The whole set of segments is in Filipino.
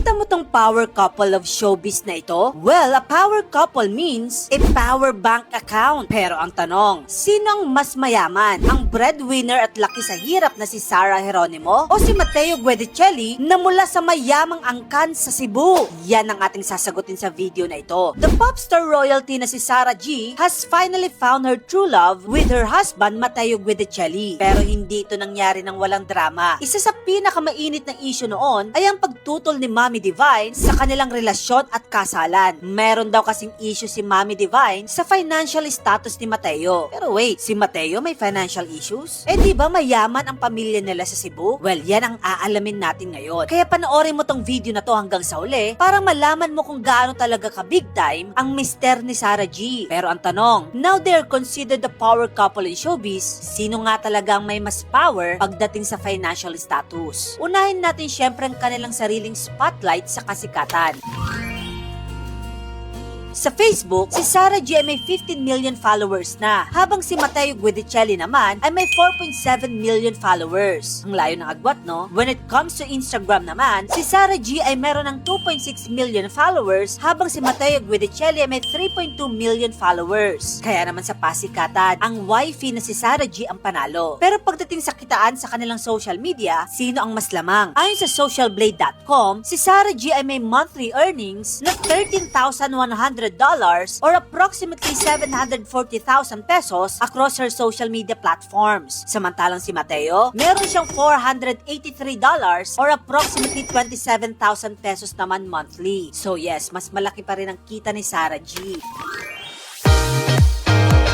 Nakita mo tong power couple of showbiz na ito? Well, a power couple means a power bank account. Pero ang tanong, sino ang mas mayaman? Ang breadwinner at laki sa hirap na si Sarah Geronimo o si Matteo Guidicelli na mula sa mayamang angkan sa Cebu? Yan ang ating sasagutin sa video na ito. The popstar royalty na si Sarah G has finally found her true love with her husband Matteo Guidicelli. Pero hindi ito nangyari ng walang drama. Isa sa pinakamainit na issue noon ay ang pagtutol ni Mommy Divine sa kanilang relasyon at kasalan. Meron daw kasing issue si Mommy Divine sa financial status ni Matteo. Pero wait, si Matteo may financial issues? Eh di ba mayaman ang pamilya nila sa Cebu? Well, yan ang aalamin natin ngayon. Kaya panoorin mo tong video na to hanggang sa uli para malaman mo kung gaano talaga ka big time ang mister ni Sarah G. Pero ang tanong, now they're considered the power couple in showbiz, sino nga talagang may mas power pagdating sa financial status? Unahin natin syempre ang kanilang sariling spotlight sa kasikatan. Sa Facebook, si Sarah G ay may 15 million followers na, habang si Matteo Guidicelli naman ay may 4.7 million followers. Ang layo ng agwat, no? When it comes to Instagram naman, si Sarah G ay meron ng 2.6 million followers, habang si Matteo Guidicelli ay may 3.2 million followers. Kaya naman sa pasikatan, ang wifey na si Sarah G ang panalo. Pero pagdating sa kitaan sa kanilang social media, sino ang mas lamang? Ayon sa socialblade.com, si Sarah G ay may monthly earnings na $13,100 or approximately 740,000 pesos across her social media platforms. Samantalang si Matteo, meron siyang $483 or approximately 27,000 pesos naman monthly. So yes, mas malaki pa rin ang kita ni Sarah G.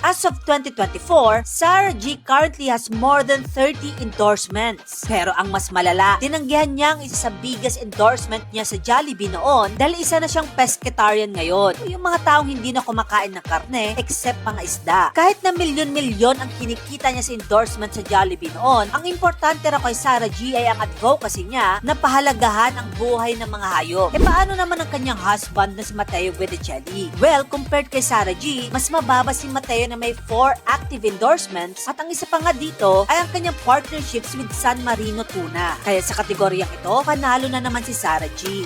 As of 2024, Sarah G currently has more than 30 endorsements. Pero ang mas malala, tinanggihan niya ang isa sa biggest endorsement niya sa Jollibee noon dahil isa na siyang pescatarian ngayon. Yung mga taong hindi na kumakain ng karne except mga isda. Kahit na milyon-milyon ang kinikita niya sa endorsement sa Jollibee noon, ang importante raw kay Sarah G ay ang advocacy niya na pahalagahan ang buhay ng mga hayop. E paano naman ang kanyang husband na si Matteo Guidicelli? Well, compared kay Sarah G, mas mababa si Matteo na may 4 active endorsements at ang isa pa nga dito ay ang kanyang partnerships with San Marino Tuna. Kaya sa kategoryang ito, panalo na naman si Sarah G.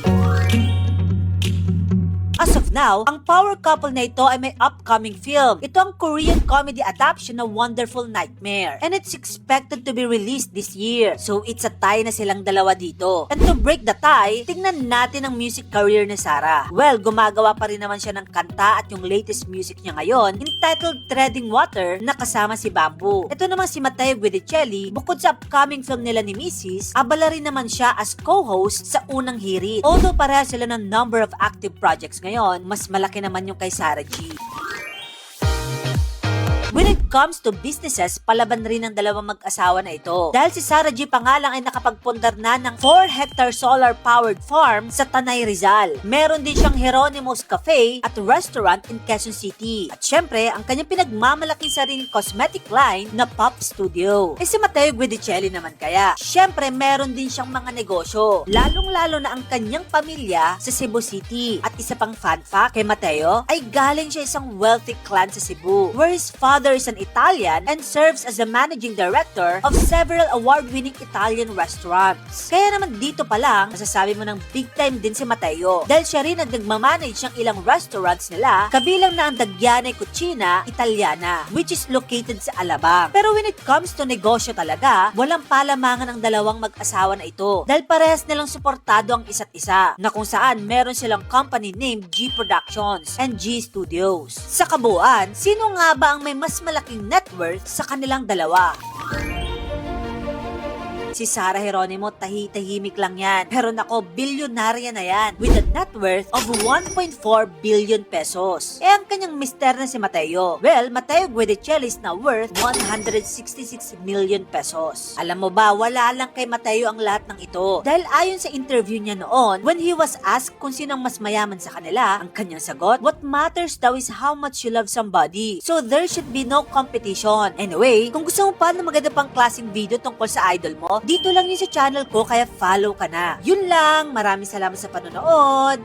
As of now, ang power couple na ito ay may upcoming film. Ito ang Korean comedy adaptation na Wonderful Nightmare, and it's expected to be released this year. So it's a tie na silang dalawa dito. And to break the tie, tingnan natin ang music career ni Sarah. Well, gumagawa pa rin naman siya ng kanta at yung latest music niya ngayon, entitled Treading Water, na kasama si Bamboo. Ito naman si Matteo Guidicelli, bukod sa upcoming film nila ni Mrs., abala rin naman siya as co-host sa unang hirit. Although pareha sila ng number of active projects ngayon, mas malaki naman yung kay Sarah G. When it comes to businesses, palaban rin ng dalawang mag-asawa na ito. Dahil si Sarah G pa nga lang ay nakapagpundar na ng 4-hectare solar-powered farm sa Tanay, Rizal. Meron din siyang Geronimo's Cafe at restaurant in Quezon City. At syempre, ang kanyang pinagmamalaking sariling cosmetic line na Pop Studio. Si Matteo Guidicelli naman kaya, syempre meron din siyang mga negosyo. Lalong-lalo na ang kanyang pamilya sa Cebu City. At isa pang fun fact, kay Matteo ay galing siya isang wealthy clan sa Cebu, where his father is an Italian and serves as the managing director of several award-winning Italian restaurants. Kaya naman dito pa lang, masasabi mo ng big time din si Matteo dahil siya rin ang nagmamanage ng ilang restaurants nila, kabilang na ang Dagyane Cucina Italiana, which is located sa Alabang. Pero when it comes to negosyo talaga, walang palamangan ang dalawang mag-asawa na ito dahil parehas nilang suportado ang isa't isa, na kung saan meron silang company named G Productions and G Studios. Sa kabuuan, sino nga ba ang may mas malaking net worth sa kanilang dalawa? Si Sarah Geronimo, tahi-tahimik lang yan. Pero nako, bilyonarya na yan with a net worth of 1.4 billion pesos. Ang kanyang mister na si Matteo, well, Matteo Guidicelli's na worth 166 million pesos. Alam mo ba, wala lang kay Matteo ang lahat ng ito. Dahil ayon sa interview niya noon, when he was asked kung sino ang mas mayaman sa kanila, ang kanyang sagot, what matters daw is how much you love somebody. So there should be no competition. Anyway, kung gusto mo pa na maganda pang klaseng video tungkol sa idol mo, dito lang yun sa channel ko, kaya follow ka na. Yun lang, maraming salamat sa panonood.